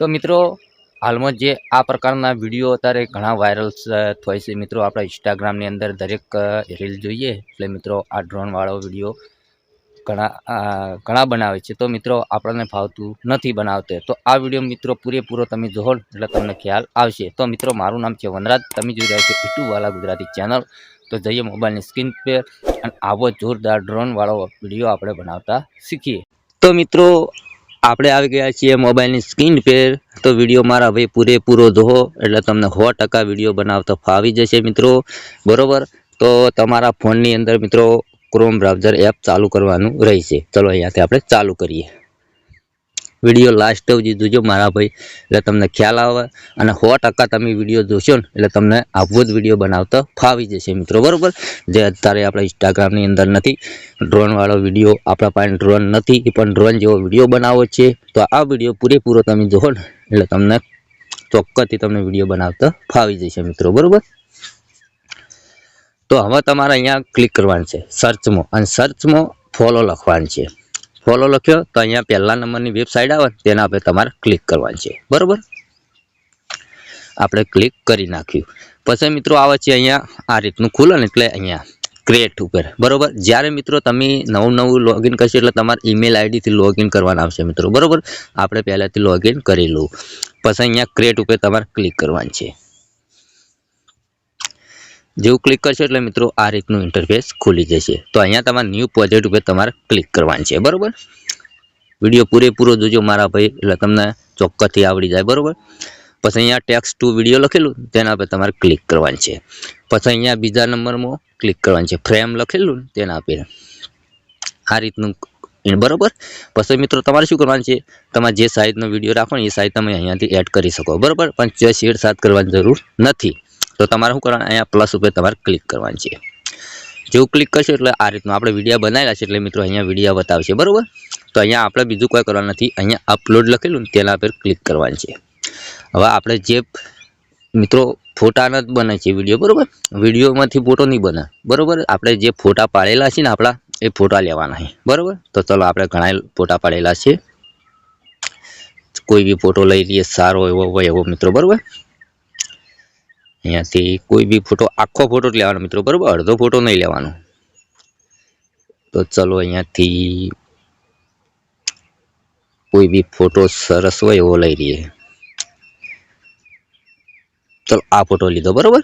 तो मित्रों हाल में जे आ प्रकारना विडियो अत्यारे घणा वायरल थाय छे मित्रों। आपणा इंस्टाग्राम ની અંદર दरेक રીલ જોઈએ એટલે મિત્રો આ ડ્રોન વાળો વિડિયો ઘણા બનાવે છે। તો મિત્રો આપણને ફાવતું નથી બનાવતે તો આ વિડિયો મિત્રો પૂરેપૂરો તમે જોવો એટલે તમને ખ્યાલ આવશે। તો મિત્રો મારું નામ છે વનરાજ, તમે જોઈ રહ્યા છો ઈટુ વાલા ગુજરાતી ચેનલ। तो જઈએ મોબાઈલની સ્ક્રીન पे અને આવો જોરદાર ડ્રોન વાળો વિડિયો આપણે બનાવતા શીખીએ। तो મિત્રો આપણે આવી ગયા છીએ મોબાઈલની સ્ક્રીન पे। तो વિડિયો મારા ભાઈ પૂરેપૂરો જોવો એટલે તમને 100% વિડિયો બનાવતો ફાવી જશે મિત્રો, બરોબર। તો તમારા ફોનની અંદર મિત્રો ક્રોમ બ્રાઉઝર એપ ચાલુ કરવાનું રહેશે। ચલો અહીંયાથી આપણે ચાલુ કરીએ। વિડિયો લાસ્ટ સુધી જોજો મારા ભાઈ એટલે તમને ખ્યાલ આવે અને 100% તમે વિડિયો જોશો ને એટલે તમને આવો જ વિડિયો બનાવતો ફાવી જશે મિત્રો, બરોબર। જે અત્યારે આપણા ઇન્સ્ટાગ્રામ ની અંદર નથી ડ્રોન વાળો વિડિયો, આપણા પાસે ડ્રોન નથી પણ ડ્રોન જેવો વિડિયો બનાવવો છે તો આ વિડિયો પૂરેપૂરો તમે જોવો ને એટલે તમને ચોક્કસથી તમને વિડિયો બનાવતો ફાવી જશે મિત્રો, બરોબર। तो હવે તમારે અહીંયા ક્લિક કરવાનું છે સર્ચમાં અને સર્ચમાં ફોલો લખવાનું છે। ફોલો લખ્યો તો અહીંયા પહેલા નંબરની વેબસાઈટ આવે તેના પર તમારે ક્લિક કરવાનું છે, બરોબર। આપણે ક્લિક કરી નાખ્યું પછી મિત્રો આવે છે અહીંયા આ રીતનું ખુલે ને એટલે અહીંયા ક્રિએટ ઉપર, બરોબર। જ્યારે મિત્રો તમે નવું લોગિન કરશો એટલે તમારા ઈમેલ આઈડી થી લોગિન કરવાના આવશે મિત્રો, બરોબર। આપણે પહેલાથી લોગિન કરી લઉં પછી અહીંયા ક્રિએટ ઉપર તમારે ક્લિક કરવાનું છે। जो क्लिक करशो એટલે મિત્રો આ રીતનું ઇન્ટરફેસ ખુલી જશે। તો અહીંયા તમારે ન્યૂ પ્રોજેક્ટ ઉપર તમારે ક્લિક કરવાનું છે, બરોબર। વિડિયો પૂરેપૂરો જોજો મારા ભાઈ એટલે તમને ચોક્કસથી આવડી જાય, બરોબર। પછી અહીંયા ટેક્સ્ટ ટુ વિડિયો લખેલું તેના પર તમારે ક્લિક કરવાનું છે। પછી અહીંયા બીજા નંબરમાં ક્લિક કરવાનું છે, ફ્રેમ લખેલું તેના પર આ રીતનું, બરોબર। પછી મિત્રો તમારે શું કરવાનું છે, તમારે જે સાઈઝનો વિડિયો રાખો ને એ સાઈઝ તમે અહીંયાથી એડ કરી શકો, બરોબર। પણ જે શેડ સાથ કરવાની જરૂર નથી। तो તમારે શું કરવાનું અહીંયા પ્લસ ઉપર તમારે ક્લિક કરવાનું છે। જો ક્લિક કરશો એટલે આ રીતનું આપણે વિડિયો બનાવેલા છે એટલે મિત્રો અહીંયા વિડિયો બતાવશે, બરોબર। તો અહીંયા આપણે બીજું કોઈ કરવાનું નથી, અહીંયા અપલોડ લખેલું તેના પર ક્લિક કરવાનું છે। હવે આપણે જે મિત્રો ફોટા ન બને છે વિડિયો, બરોબર। વિડિયોમાંથી ફોટો નહીં બને, બરોબર। આપણે જે ફોટા પાડેલા છે ને આપણા એ ફોટા લેવાના છે, બરોબર। તો ચલો આપણે ઘણા ફોટા પાડેલા છે, કોઈ બી ફોટો લઈ લઈએ સારો એવો હોય એવો મિત્રો, બરોબર। અહીંયાથી કોઈ બી ફોટો આખો ફોટો જ લેવાનો મિત્રો, બરોબર। અડધો ફોટો નહીં લેવાનો। તો ચલો અહીંયાથી કોઈ બી ફોટો સરસ હોય એવો લઈ લઈએ। ચલો આ ફોટો લીધો, બરોબર।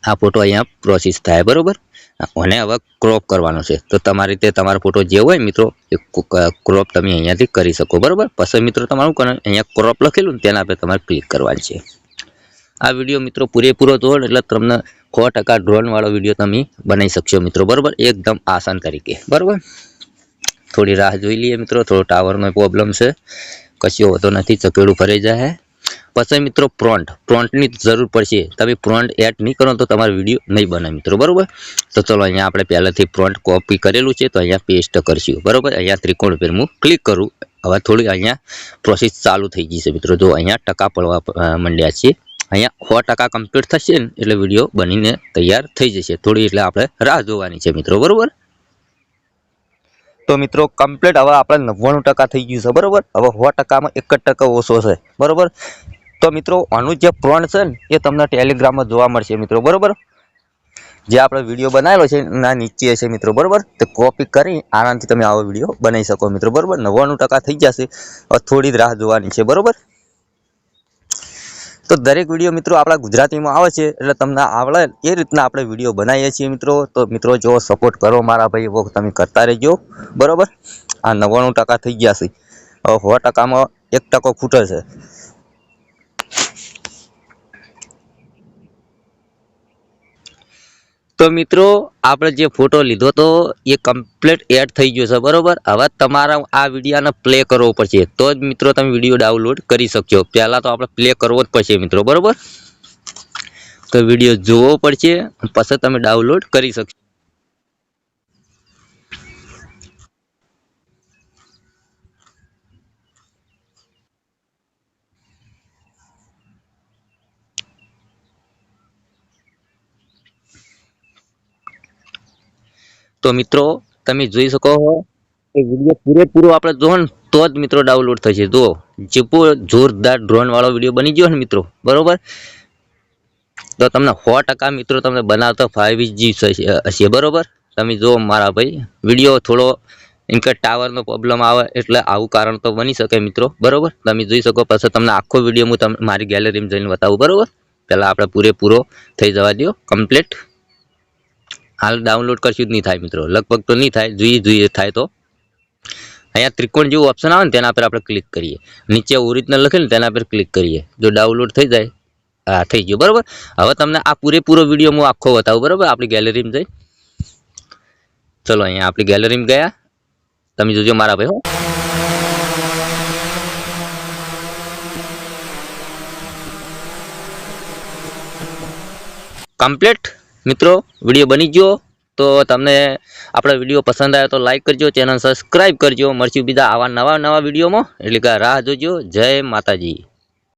આ ફોટો અહીંયા પ્રોસેસ થાય, બરોબર। અને હવે ક્રોપ કરવાનો છે તો તમારી રીતે તમારો ફોટો જે હોય મિત્રો એ ક્રોપ તમે અહીંયાથી કરી શકો, બરોબર। પછી મિત્રો તમારું અહીંયા ક્રોપ લખેલું ને તેના પર તમારે ક્લિક કરવાનું છે। આ વિડિયો મિત્રો પૂરેપૂરો જોવો એટલે તમને 100% ડ્રોન વાળો વિડિયો તમે બનાવી શકશો મિત્રો, બરોબર। એકદમ આસાન તરીકે, બરોબર। થોડી રાહ જોઈ લઈએ મિત્રો, થોડો ટાવરનો પ્રોબ્લેમ છે, કશો હોતો નથી, ચકેડું ભરાઈ જાય। પછી મિત્રો પ્રોમ્પ્ટની જરૂર પડશે, તમે પ્રોમ્પ્ટ એડ નહીં કરો તો તમારો વિડિયો નહીં બને મિત્રો, બરોબર। તો ચલો અહીંયા આપણે પહેલાથી પ્રોમ્પ્ટ કોપી કરેલું છે તો અહીંયા પેસ્ટ કરશું, બરોબર। અહીંયા ત્રિકોણ ઉપર હું ક્લિક કરું, હવે થોડી અહીંયા પ્રોસેસ ચાલુ થઈ ગઈ છે મિત્રો। જો અહીંયા ટકા પડવા માંડ્યા છે, અહીંયા 100% કમ્પ્લીટ થશે ને એટલે વિડિયો બનીને તૈયાર થઈ જશે। થોડી એટલે આપણે રાહ જોવાની છે મિત્રો, બરોબર। તો મિત્રો કમ્પ્લીટ હવે આપણે 99% થઈ ગયું છે, બરોબર। હવે 100% માં 1% ઓછો છે, બરોબર। તો મિત્રો આનું જે પ્રોમ્પ્ટ છે ને એ તમને ટેલિગ્રામમાં જોવા મળશે મિત્રો, બરોબર। જે આપણે વિડિયો બનાવેલો છે એના નીચે હશે મિત્રો, બરોબર। તો કોપી કરી આરામથી તમે આવો વિડિયો બનાવી શકો મિત્રો, બરોબર। 99% થઈ જશે, હવે થોડી રાહ જોવાની છે, બરોબર। तो दरेक वीडियो मित्रों आपड़ा गुजराती में आवे छे એટલે તમને આવડે એ રીતના આપણે વિડિયો બનાવીએ છીએ મિત્રો। તો મિત્રો જો સપોર્ટ કરો મારા ભાઈ એવો તમે કરતા રહેજો, બરોબર। આ 99% થઈ ગયા છે, હવે 100% માં 1% ખૂટે છે। तो मित्रों આપણે જે ફોટો લીધો તો એ કમ્પ્લીટ એડ થઈ ગયો છે, બરોબર। હવે તમારે આ વિડિયોને પ્લે કરવો પડશે તો જ મિત્રો તમે વિડિયો ડાઉનલોડ કરી શકશો। પહેલા તો આપણે પ્લે કરવો જ પડશે મિત્રો, બરોબર। તો વિડિયો જોવો પડશે પછી તમે ડાઉનલોડ કરી શકશો। तो मित्रों તમે જોઈ શકો છો કે વિડિયો પૂરેપૂરો આપણે જોવો ને તો જ મિત્રો ડાઉનલોડ થશે. જો જેવો જોરદાર ડ્રોન વાળો વિડીયો બની ગયો ને મિત્રો, બરોબર, તો તમને 100% મિત્રો તમને બનાવતો 5G હશે. બરોબર, તમે જો મારા ભાઈ વિડીયો થોડો ઇનકે ટાવરનો પ્રોબ્લેમ આવે એટલે આવું કારણ તો બની શકે મિત્રો. બરોબર, તમે જોઈ શકો. પછી તમને આખો વિડીયો હું તમને મારી ગેલેરીમાં જઈને બતાવું. બરોબર, પહેલાં આપણે પૂરેપૂરો થઈ જવા દો કમ્પ્લીટ. હાલ ડાઉનલોડ કરશું જ નહીં થાય મિત્રો, લગભગ તો નહીં થાય. જોઈએ થાય તો અહીંયા ત્રિકોણ જેવું ઓપ્શન આવે ને તેના પર આપણે ક્લિક કરીએ. નીચે ઓરિજિનલ લખે ને તેના પર ક્લિક કરીએ. જો ડાઉનલોડ થઈ જાય, હા થઈ ગયો. બરોબર, હવે તમને આ પૂરેપૂરો વિડીયો હું આખો બતાવું. બરોબર, આપણી ગેલેરીમાં જઈ ચલો અહીંયા આપણી ગેલેરીમાં ગયા. તમે જોજો મારા ભાઈ. હો કમ્પ્લીટ મિત્રો વિડીયો બની ગયો. તો તમને આપણો વિડીયો પસંદ આવ્યો તો લાઈક કરજો, ચેનલ સબસ્ક્રાઈબ કરજો. મળશું બીજા આવા નવા વિડીયોમાં, એટલે કે રાહ જોજો. જય માતાજી.